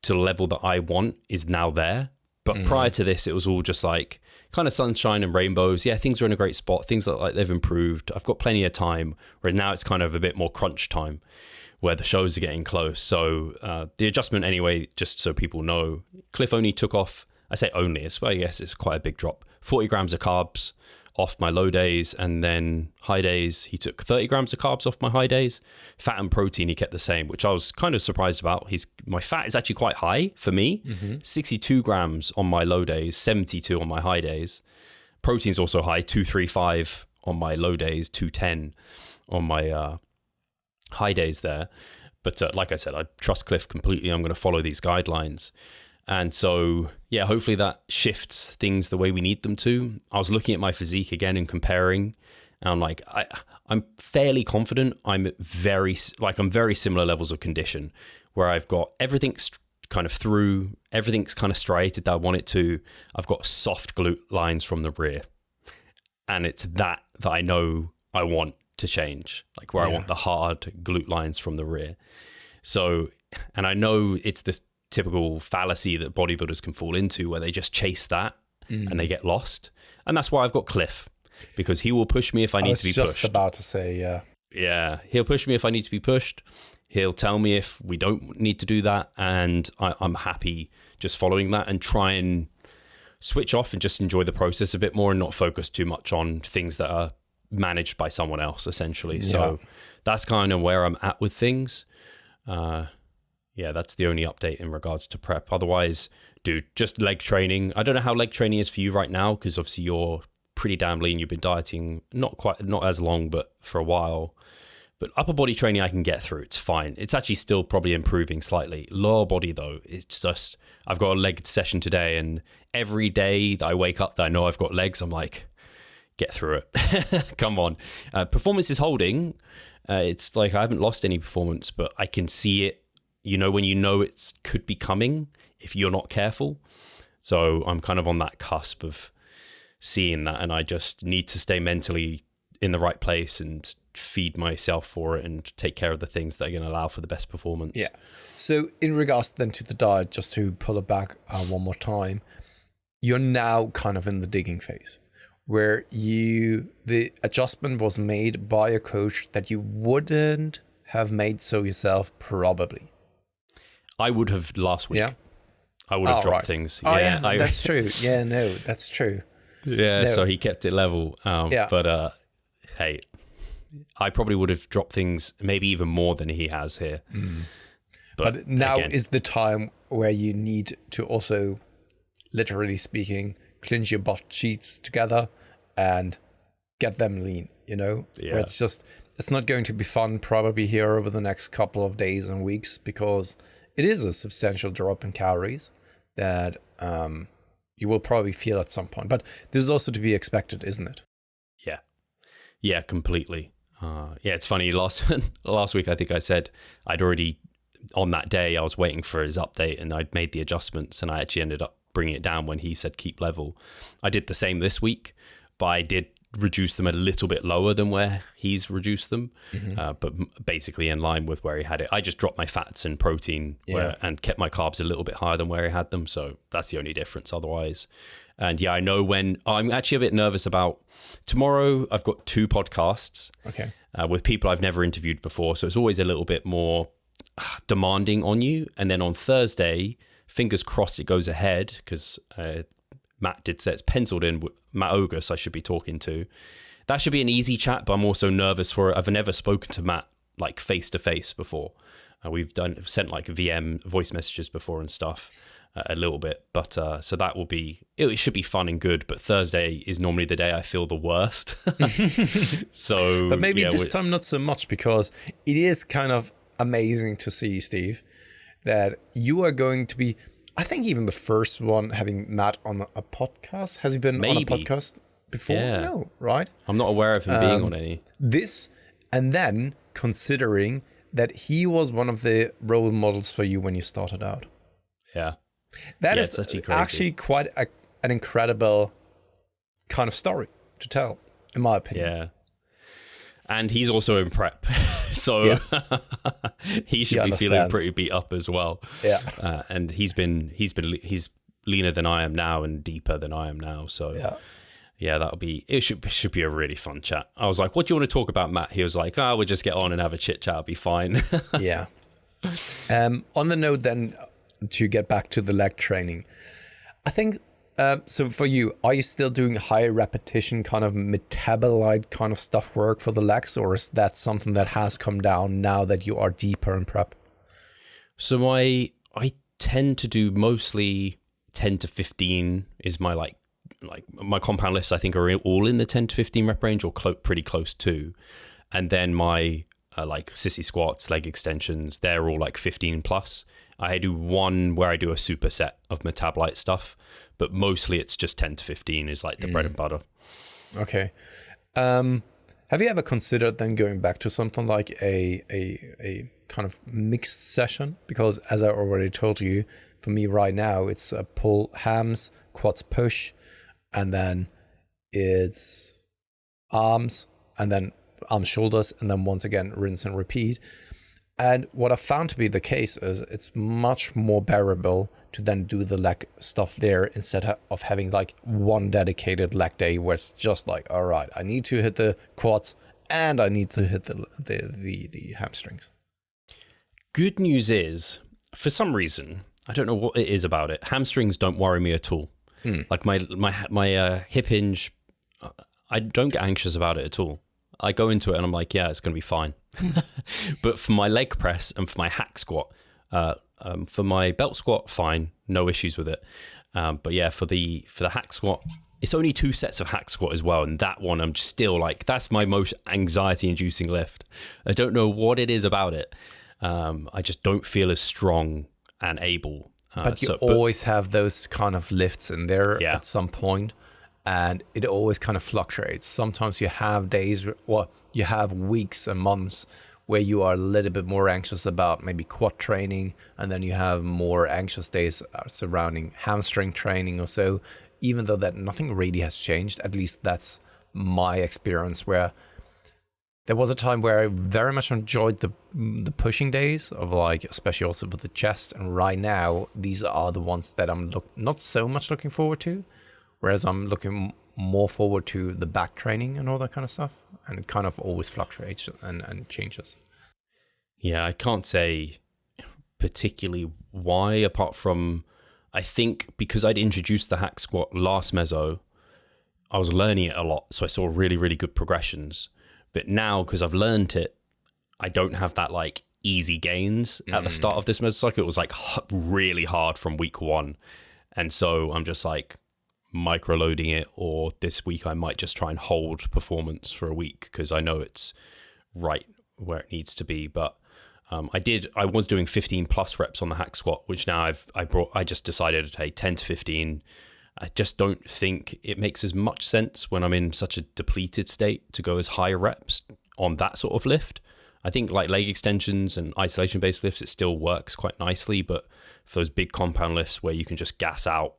to the level that I want is now there. But prior to this, it was all just like kind of sunshine and rainbows. Yeah, things are in a great spot. Things look like they've improved. I've got plenty of time. Where now it's kind of a bit more crunch time where the shows are getting close. So the adjustment anyway, just so people know, Cliff only took off, I say only, I guess it's quite a big drop, 40 grams of carbs off my low days, and then high days, he took 30 grams of carbs off my high days. Fat and protein, he kept the same, which I was kind of surprised about. My fat is actually quite high for me, 62 grams on my low days, 72 on my high days. Protein's also high, 235 on my low days, 210 on my high days there. But like I said, I trust Cliff completely. I'm going to follow these guidelines. And so, yeah, hopefully that shifts things the way we need them to. I was looking at my physique again and comparing, and I'm like, I'm fairly confident I'm very similar levels of condition where I've got everything's kind of through, everything's kind of striated that I want it to. I've got soft glute lines from the rear. And it's that I know I want to change, like where I want the hard glute lines from the rear. So, and I know it's this typical fallacy that bodybuilders can fall into where they just chase that and they get lost. And that's why I've got Cliff, because he will push me if I need to be pushed. I was just about to say, yeah. Yeah, he'll push me if I need to be pushed. He'll tell me if we don't need to do that. And I'm happy just following that and try and switch off and just enjoy the process a bit more and not focus too much on things that are managed by someone else, essentially. So that's kind of where I'm at with things. Yeah, that's the only update in regards to prep. Otherwise, dude, just leg training. I don't know how leg training is for you right now, because obviously you're pretty damn lean. You've been dieting not as long, but for a while. But upper body training I can get through. It's fine. It's actually still probably improving slightly. Lower body though, it's just, I've got a leg session today, and every day that I wake up that I know I've got legs, I'm like, get through it. Come on. Performance is holding. It's like I haven't lost any performance, but I can see it. You know, when you know it could be coming if you're not careful. So I'm kind of on that cusp of seeing that, and I just need to stay mentally in the right place and feed myself for it and take care of the things that are going to allow for the best performance. Yeah. So in regards then to the diet, just to pull it back one more time, you're now kind of in the digging phase where the adjustment was made by a coach that you wouldn't have made so yourself probably. I would have last week. Yeah. I would have dropped things. Oh, yeah, that's true. Yeah, no, that's true. Yeah, No. so he kept it level. But hey, I probably would have dropped things maybe even more than he has here. But now again, is the time where you need to also, literally speaking, clinch your butt cheeks together and get them lean, you know? Yeah. Where it's not going to be fun probably here over the next couple of days and weeks, because it is a substantial drop in calories that you will probably feel at some point. But this is also to be expected, isn't it? Yeah, completely. It's funny. Last week, I think I said I'd already, on that day, I was waiting for his update and I'd made the adjustments, and I actually ended up bringing it down when he said keep level. I did the same this week, but I did reduce them a little bit lower than where he's reduced them, but basically in line with where he had it. I just dropped my fats and protein and kept my carbs a little bit higher than where he had them. So that's the only difference otherwise. And yeah, I know when I'm actually a bit nervous about tomorrow. I've got 2 podcasts with people I've never interviewed before. So it's always a little bit more demanding on you. And then on Thursday, fingers crossed it goes ahead, because Matt did say it's penciled in. Matt Ogus I should be talking to. That should be an easy chat, but I'm also nervous for it. I've never spoken to Matt like face to face before. We've sent like VM voice messages before and stuff. A little bit, but so that will be, it should be fun and good, but Thursday is normally the day I feel the worst. So but maybe this time not so much, because it is kind of amazing to see, Steve, that you are going to be, I think, even the first one having Matt on a podcast. Has he been on a podcast before? Yeah. No, right? I'm not aware of him being on any. This, and then considering that he was one of the role models for you when you started out. Yeah. That is actually quite an incredible kind of story to tell, in my opinion. Yeah. And he's also in prep, so he should be feeling pretty beat up as well. Yeah. And he's leaner than I am now and deeper than I am now. So it should be a really fun chat. I was like, what do you want to talk about, Matt? He was like, we'll just get on and have a chit chat. It'll be fine. Yeah. On the note then, to get back to the leg training, I think, so for you, are you still doing high repetition kind of metabolite kind of stuff work for the legs, or is that something that has come down now that you are deeper in prep? So I tend to do mostly 10 to 15 is my like my compound lifts, I think, are all in the 10 to 15 rep range, or pretty close to. And then my like sissy squats, leg extensions, they're all like 15 plus. I do one where I do a superset of metabolite stuff, but mostly it's just 10 to 15 is like the bread and butter. Okay. Have you ever considered then going back to something like a kind of mixed session? Because as I already told you, for me right now, it's a pull hams, quads push, and then it's arms, and then arms shoulders, and then once again, rinse and repeat. And what I found to be the case is it's much more bearable to then do the leg stuff there instead of having like one dedicated leg day where it's just like, all right, I need to hit the quads and I need to hit the hamstrings. Good news is, for some reason, I don't know what it is about it, hamstrings don't worry me at all. Like my hip hinge, I don't get anxious about it at all. I go into it and I'm like, yeah, it's going to be fine. But for my leg press and for my hack squat, for my belt squat, fine, no issues with it. But yeah, for the hack squat, it's only 2 sets of hack squat as well. And that one, I'm just still like, that's my most anxiety inducing lift. I don't know what it is about it. I just don't feel as strong and able. But you always have those kind of lifts in there at some point. And it always kind of fluctuates. Sometimes you have days, or you have weeks and months where you are a little bit more anxious about maybe quad training, and then you have more anxious days surrounding hamstring training or so. Even though that nothing really has changed, at least that's my experience, where there was a time where I very much enjoyed the pushing days of like, especially also with the chest. And right now, these are the ones that I'm not so much looking forward to. Whereas I'm looking more forward to the back training and all that kind of stuff. And it kind of always fluctuates and changes. Yeah, I can't say particularly why, apart from, I think because I'd introduced the hack squat last meso, I was learning it a lot. So I saw really, really good progressions. But now, because I've learned it, I don't have that like easy gains at the start of this mesocycle. It was like really hard from week 1. And so I'm just like micro loading it, or this week I might just try and hold performance for a week because I know it's right where it needs to be. But I was doing 15 plus reps on the hack squat, which now I just decided to take 10 to 15. I just don't think it makes as much sense when I'm in such a depleted state to go as high reps on that sort of lift. I think like leg extensions and isolation based lifts, it still works quite nicely, but for those big compound lifts where you can just gas out,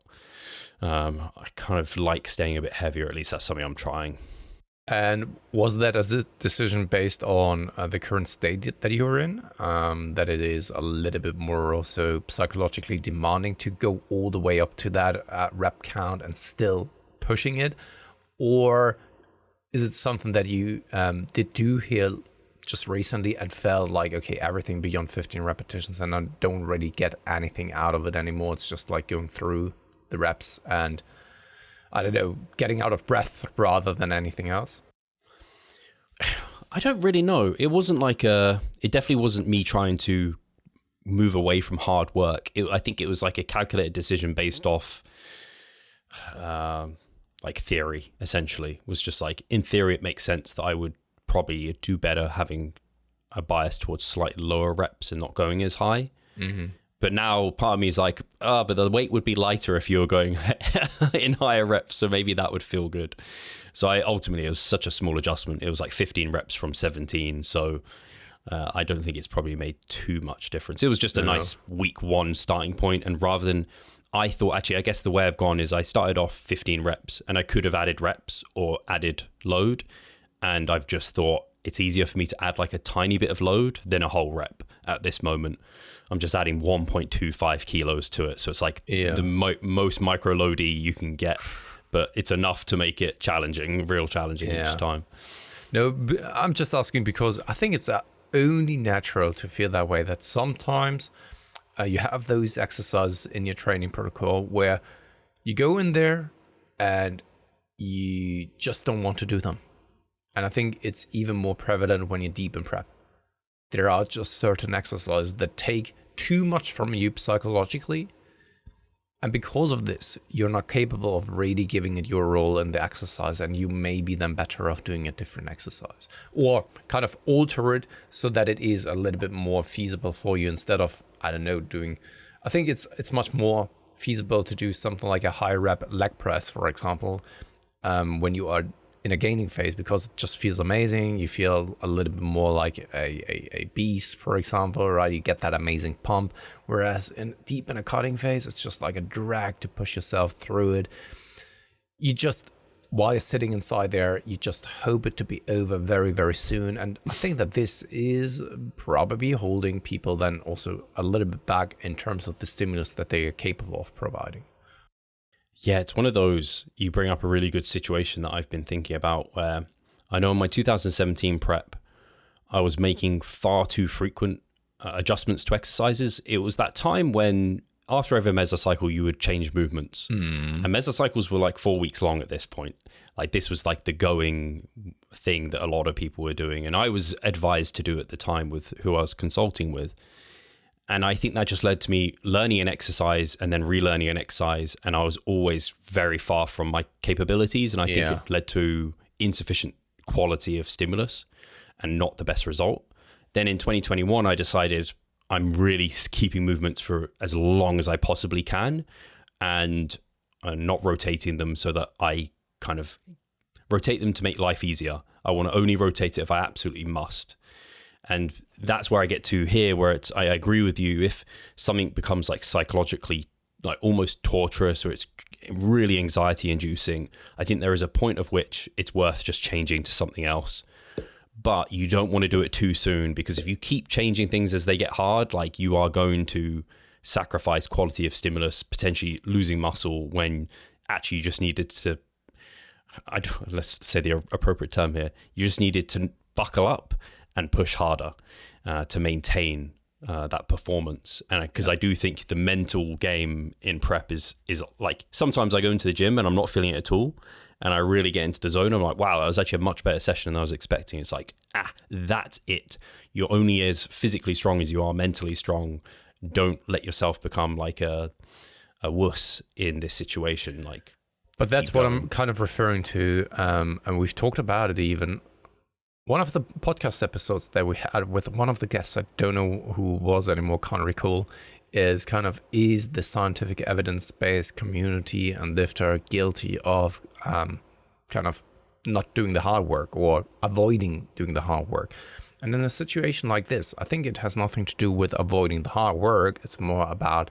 I kind of like staying a bit heavier. At least that's something I'm trying. And was that a decision based on the current state that you're in? That it is a little bit more also psychologically demanding to go all the way up to that rep count and still pushing it? Or is it something that you did do here just recently and felt like, okay, everything beyond 15 repetitions and I don't really get anything out of it anymore? It's just like going through the reps and, I don't know, getting out of breath rather than anything else? I don't really know. It wasn't like it definitely wasn't me trying to move away from hard work. I think it was like a calculated decision based off like theory, essentially. It was just like, in theory, it makes sense that I would probably do better having a bias towards slightly lower reps and not going as high. Mm-hmm. But now part of me is like, but the weight would be lighter if you were going in higher reps, so maybe that would feel good. So it was such a small adjustment. It was like 15 reps from 17. So I don't think it's probably made too much difference. It was just a nice week 1 starting point. And rather than, I guess the way I've gone is I started off 15 reps and I could have added reps or added load. And I've just thought it's easier for me to add like a tiny bit of load than a whole rep at this moment. I'm just adding 1.25 kilos to it. So it's like the most micro loady you can get, but it's enough to make it real challenging each time. No, I'm just asking because I think it's only natural to feel that way, that sometimes you have those exercises in your training protocol where you go in there and you just don't want to do them. And I think it's even more prevalent when you're deep in prep. There are just certain exercises that take too much from you psychologically. And because of this, you're not capable of really giving it your role in the exercise. And you may be then better off doing a different exercise. Or kind of alter it so that it is a little bit more feasible for you instead of, I don't know, I think it's much more feasible to do something like a high rep leg press, for example, when you are in a gaining phase, because it just feels amazing. You feel a little bit more like a beast, for example, right? You get that amazing pump. Whereas deep in a cutting phase, it's just like a drag to push yourself through it. You just, while you're sitting inside there, you just hope it to be over very, very soon. And I think that this is probably holding people then also a little bit back in terms of the stimulus that they are capable of providing. Yeah, it's one of those, you bring up a really good situation that I've been thinking about, where I know in my 2017 prep, I was making far too frequent adjustments to exercises. It was that time when after every mesocycle, you would change movements. And mesocycles were like 4 weeks long at this point. Like this was like the going thing that a lot of people were doing. And I was advised to do at the time with who I was consulting with. And I think that just led to me learning an exercise and then relearning an exercise. And I was always very far from my capabilities. And I think it led to insufficient quality of stimulus and not the best result. Then in 2021, I decided I'm really keeping movements for as long as I possibly can and not rotating them so that I kind of rotate them to make life easier. I want to only rotate it if I absolutely must. And that's where I get to here, where I agree with you. If something becomes like psychologically, like almost torturous, or it's really anxiety inducing, I think there is a point of which it's worth just changing to something else. But you don't want to do it too soon, because if you keep changing things as they get hard, like you are going to sacrifice quality of stimulus, potentially losing muscle when actually you just needed to, let's say the appropriate term here, you just needed to buckle up and push harder to maintain that performance. And because I do think the mental game in prep is like, sometimes I go into the gym and I'm not feeling it at all. and I really get into the zone, I'm like, wow, that was actually a much better session than I was expecting. It's like, that's it. You're only as physically strong as you are mentally strong. Don't let yourself become like a wuss in this situation. Like, but that's what I'm kind of referring to, and we've talked about it even. One of the podcast episodes that we had with one of the guests, I don't know who it was anymore, can't recall, is the scientific evidence-based community and lifter guilty of kind of not doing the hard work or avoiding doing the hard work? And in a situation like this, I think it has nothing to do with avoiding the hard work. It's more about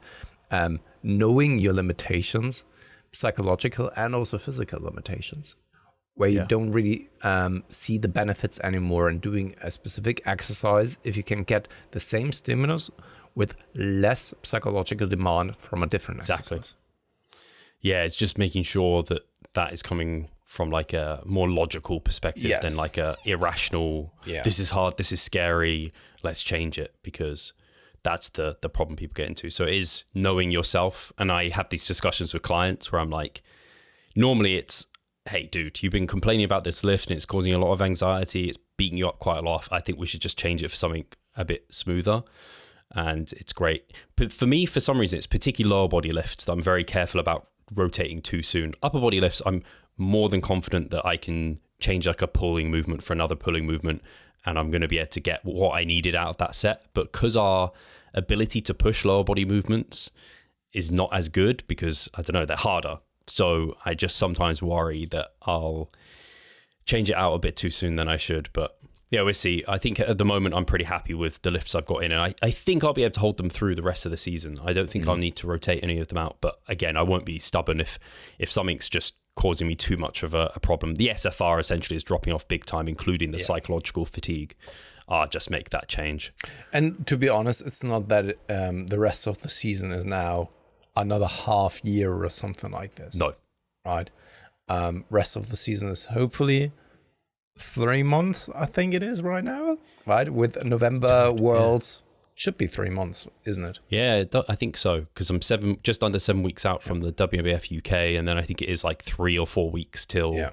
knowing your limitations, psychological and also physical limitations, where you don't really see the benefits anymore in doing a specific exercise if you can get the same stimulus with less psychological demand from a different exercise. Yeah, it's just making sure that is coming from like a more logical perspective than like a irrational, this is hard, this is scary, let's change it, because that's the problem people get into. So it is knowing yourself. And I have these discussions with clients where I'm like, normally it's, hey, dude, you've been complaining about this lift and it's causing a lot of anxiety. It's beating you up quite a lot. I think we should just change it for something a bit smoother. And it's great. But for me, for some reason, it's particularly lower body lifts that I'm very careful about rotating too soon. Upper body lifts, I'm more than confident that I can change like a pulling movement for another pulling movement, and I'm going to be able to get what I needed out of that set. But because our ability to push lower body movements is not as good, because, I don't know, they're harder. So I just sometimes worry that I'll change it out a bit too soon than I should. But yeah, we'll see. I think at the moment I'm pretty happy with the lifts I've got in, and I think I'll be able to hold them through the rest of the season. I don't think I'll need to rotate any of them out. But again, I won't be stubborn if something's just causing me too much of a problem. The SFR essentially is dropping off big time, including the psychological fatigue. I'll just make that change. And to be honest, it's not that the rest of the season is now another half year or something like this. No. Right. Rest of the season is hopefully 3 months, I think it is right now. Right. With November Worlds, should be 3 months, isn't it? Yeah, I think so. Because I'm just under 7 weeks out from the WBF UK, and then I think it is like 3 or 4 weeks till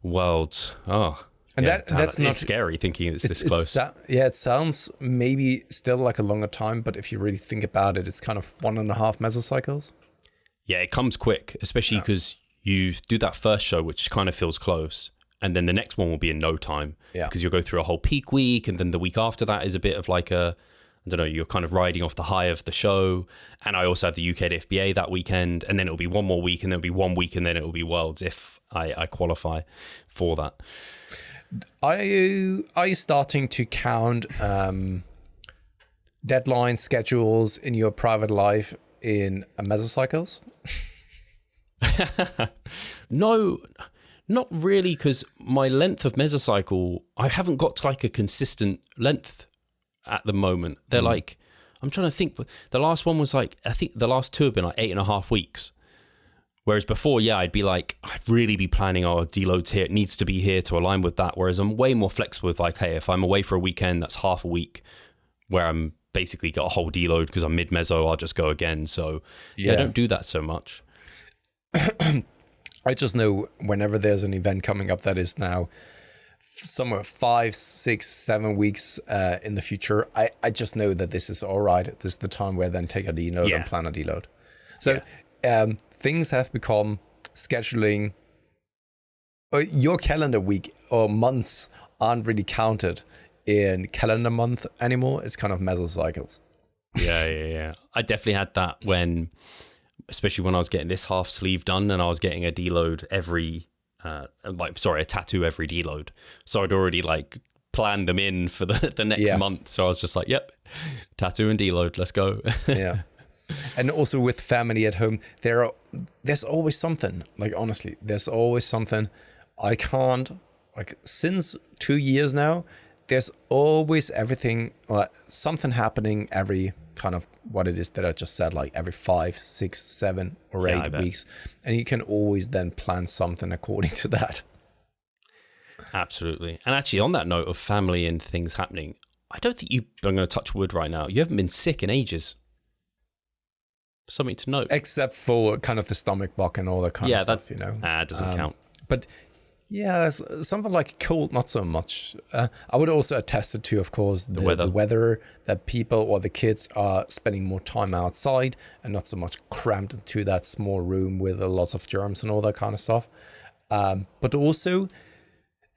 Worlds. Oh. And that's not scary thinking it's this close. It sounds maybe still like a longer time, but if you really think about it, it's kind of 1.5 mesocycles. Yeah, it comes quick, especially because you do that first show, which kind of feels close, and then the next one will be in no time. Yeah. Because you'll go through a whole peak week, and then the week after that is a bit of like I don't know, you're kind of riding off the high of the show. And I also have the UK FBA that weekend, and then it'll be one more week, and then it'll be 1 week, and then it'll be Worlds if I qualify for that. Are you starting to count deadline schedules in your private life in mesocycles? No, not really, because my length of mesocycle, I haven't got to like a consistent length at the moment. They're like, I'm trying to think, but the last one was like, I think the last two have been like 8.5 weeks. Whereas before, I'd be like, I'd really be planning, deloads here. It needs to be here to align with that. Whereas I'm way more flexible with like, hey, if I'm away for a weekend, that's half a week where I'm basically got a whole deload because I'm mid-meso, I'll just go again. So I don't do that so much. I just know whenever there's an event coming up that is now somewhere 5, 6, 7 weeks in the future, I just know that this is all right. This is the time where I then take a deload and plan a deload. So things have become scheduling. Your calendar week or months aren't really counted in calendar month anymore. It's kind of mesocycles. Yeah. I definitely had that especially when I was getting this half sleeve done and I was getting a deload every, a tattoo every deload. So I'd already like planned them in for the next month. So I was just like, yep, tattoo and deload, let's go. Yeah. And also with family at home, there's always something. Like, honestly, there's always something. I can't, like, since 2 years now, there's always something happening every kind of what it is that I just said, like every 5, 6, 7 or 8 weeks. And you can always then plan something according to that. Absolutely. And actually, on that note of family and things happening, I don't think I'm going to touch wood right now. You haven't been sick in ages. Something to note. Except for kind of the stomach bug and all that kind of stuff, you know. It doesn't count. But yeah, something like cold, not so much. I would also attest it to, of course, the weather, that people or the kids are spending more time outside and not so much cramped into that small room with lots of germs and all that kind of stuff. But also,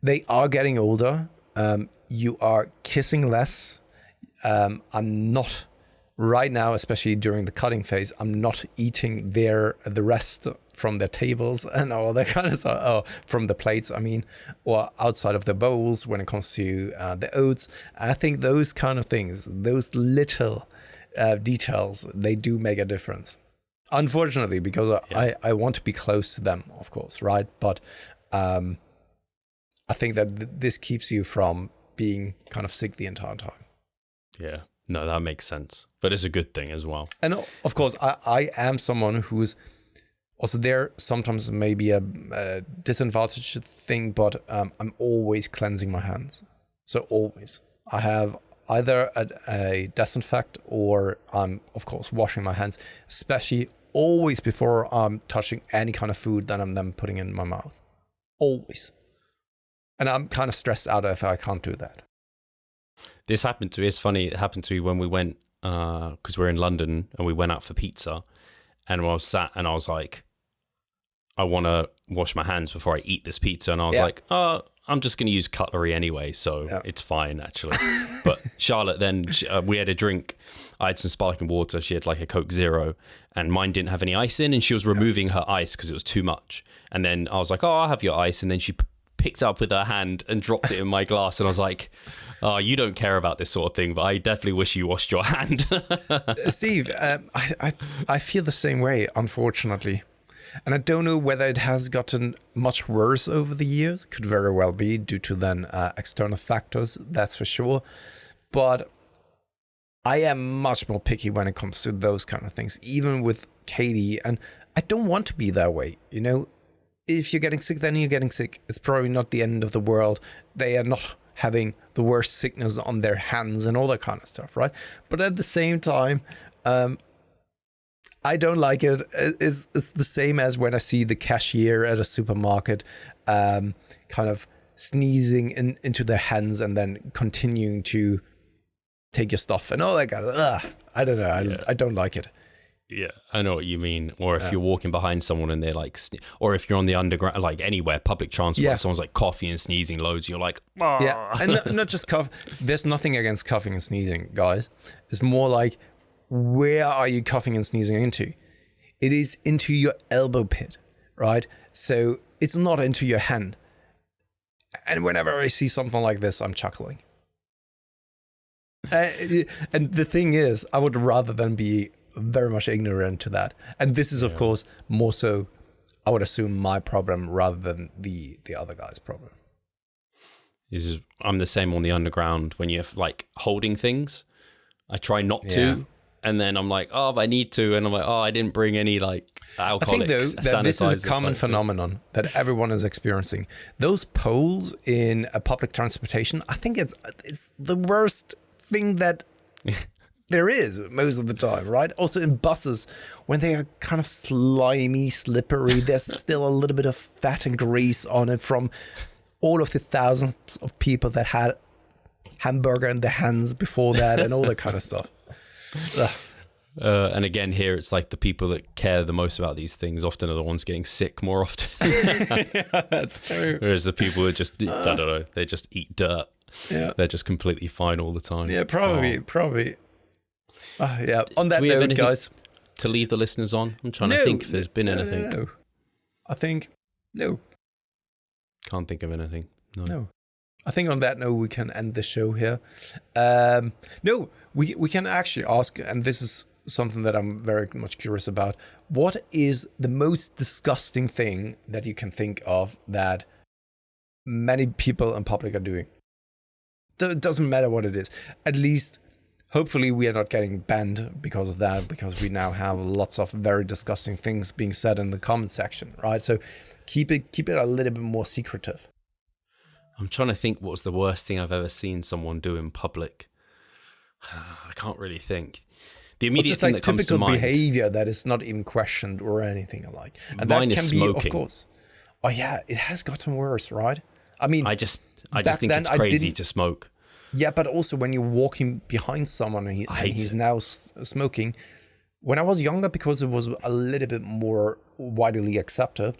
they are getting older. You are kissing less. I'm not right now, especially during the cutting phase, I'm not eating the rest from their tables and all that kind of stuff. Oh, from the plates, I mean, or outside of the bowls when it comes to the oats. And I think those kind of things, those little details, they do make a difference. Unfortunately, because I want to be close to them, of course, right? But I think that this keeps you from being kind of sick the entire time. Yeah. No, that makes sense. But it's a good thing as well. And of course, I am someone who's also there. Sometimes maybe a disadvantaged thing, but I'm always cleansing my hands. So always. I have either a disinfect or I'm, of course, washing my hands, especially always before I'm touching any kind of food that I'm then putting in my mouth. Always. And I'm kind of stressed out if I can't do that. This happened to me. It's funny. It happened to me when we went, because we're in London and we went out for pizza. And I was sat and I was like, I want to wash my hands before I eat this pizza. And I was like, I'm just going to use cutlery anyway. So it's fine, actually. But Charlotte then, we had a drink. I had some sparkling water. She had like a Coke Zero. And mine didn't have any ice in. And she was removing her ice because it was too much. And then I was like, oh, I'll have your ice. And then she picked up with her hand and dropped it in my glass, and I was like, oh, you don't care about this sort of thing, but I definitely wish you washed your hand. Steve, I feel the same way, unfortunately. And I don't know whether it has gotten much worse over the years. Could very well be due to then external factors, that's for sure. But I am much more picky when it comes to those kind of things, even with Katie. And I don't want to be that way, you know? If you're getting sick, then you're getting sick. It's probably not the end of the world. They are not having the worst sickness on their hands and all that kind of stuff, right? But at the same time, I don't like it. It's the same as when I see the cashier at a supermarket kind of sneezing into their hands and then continuing to take your stuff and all that kind of, I don't know. I don't like it. Yeah, I know what you mean. Or if you're walking behind someone and they're like, or if you're on the underground, like anywhere, public transport, someone's like coughing and sneezing loads, you're like, oh. Yeah, and not just cough. There's nothing against coughing and sneezing, guys. It's more like, where are you coughing and sneezing into? It is into your elbow pit, right? So it's not into your hand. And whenever I see something like this, I'm chuckling. And the thing is, I would rather than be very much ignorant to that. And this is, of course, more so, I would assume, my problem rather than the other guy's problem. I'm the same on the underground when you're like holding things. I try not to. And then I'm like, oh, but I need to. And I'm like, oh, I didn't bring any like alcoholics. I think, though, that this is a common phenomenon that everyone is experiencing. Those poles in a public transportation, I think it's the worst thing that there is most of the time, right? Also in buses, when they are kind of slimy, slippery, there's still a little bit of fat and grease on it from all of the thousands of people that had hamburger in their hands before that and all that kind of stuff. And again, here it's like the people that care the most about these things often are the ones getting sick more often. Yeah, that's true. Whereas the people that just, I don't know, they just eat dirt. Yeah. They're just completely fine all the time. Yeah, probably. Yeah, on that note, guys. To leave the listeners on? I'm trying to think if there's been anything. No. I think, no. Can't think of anything. No. I think on that note, we can end the show here. No, we can actually ask, and this is something that I'm very much curious about. What is the most disgusting thing that you can think of that many people in public are doing? It doesn't matter what it is. At least, hopefully, we are not getting banned because of that, because we now have lots of very disgusting things being said in the comment section, right? So keep it a little bit more secretive. I'm trying to think what was the worst thing I've ever seen someone do in public. I can't really think. The immediate thing that comes to mind, behavior that is not even questioned or anything alike. And mine that can is be, smoking. of course. Oh yeah, it has gotten worse, right? I mean, I just back think then it's I crazy didn't- to smoke. Yeah, but also when you're walking behind someone and hate he's it. now smoking. When I was younger, because it was a little bit more widely accepted,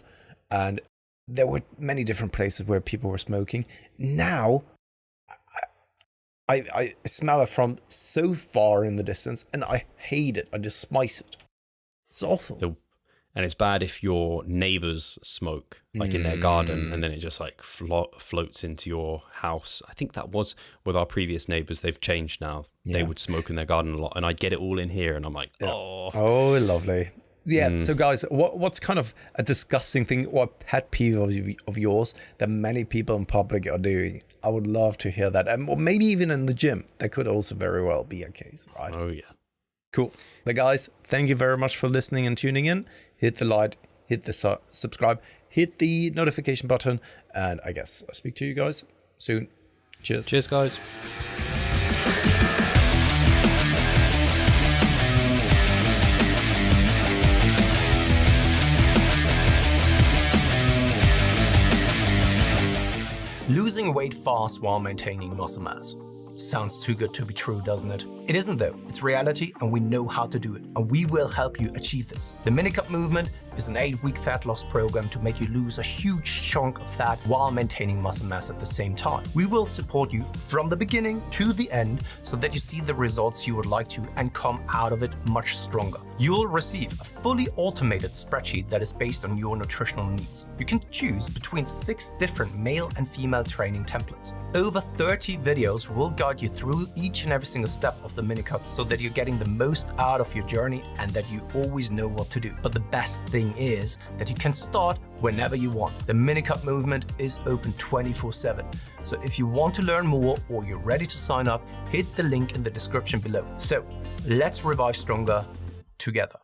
and there were many different places where people were smoking. Now, I smell it from so far in the distance, and I hate it. I despise it. It's awful. And it's bad if your neighbors smoke, like in their garden, and then it just like floats into your house. I think that was with our previous neighbors. They've changed now. Yeah. They would smoke in their garden a lot, and I'd get it all in here, and I'm like, Oh, lovely. Yeah. So, guys, what's kind of a disgusting thing or pet peeve of yours that many people in public are doing? I would love to hear that, and or maybe even in the gym. That could also very well be a case, right? Oh yeah. Cool. But guys, thank you very much for listening and tuning in. Hit the like, hit the subscribe, hit the notification button, and I guess I'll speak to you guys soon. Cheers. Cheers, guys. Losing weight fast while maintaining muscle mass. Sounds too good to be true, doesn't it? It isn't though. It's reality and we know how to do it. And we will help you achieve this. The Minicut Movement is an 8-week fat loss program to make you lose a huge chunk of fat while maintaining muscle mass at the same time. We will support you from the beginning to the end so that you see the results you would like to and come out of it much stronger. You'll receive a fully automated spreadsheet that is based on your nutritional needs. You can choose between 6 different male and female training templates. Over 30 videos will guide you through each and every single step of the Minicut so that you're getting the most out of your journey and that you always know what to do. But the best thing is that you can start whenever you want. The Minicut Movement is open 24/7. So if you want to learn more or you're ready to sign up, hit the link in the description below. So let's revive stronger together.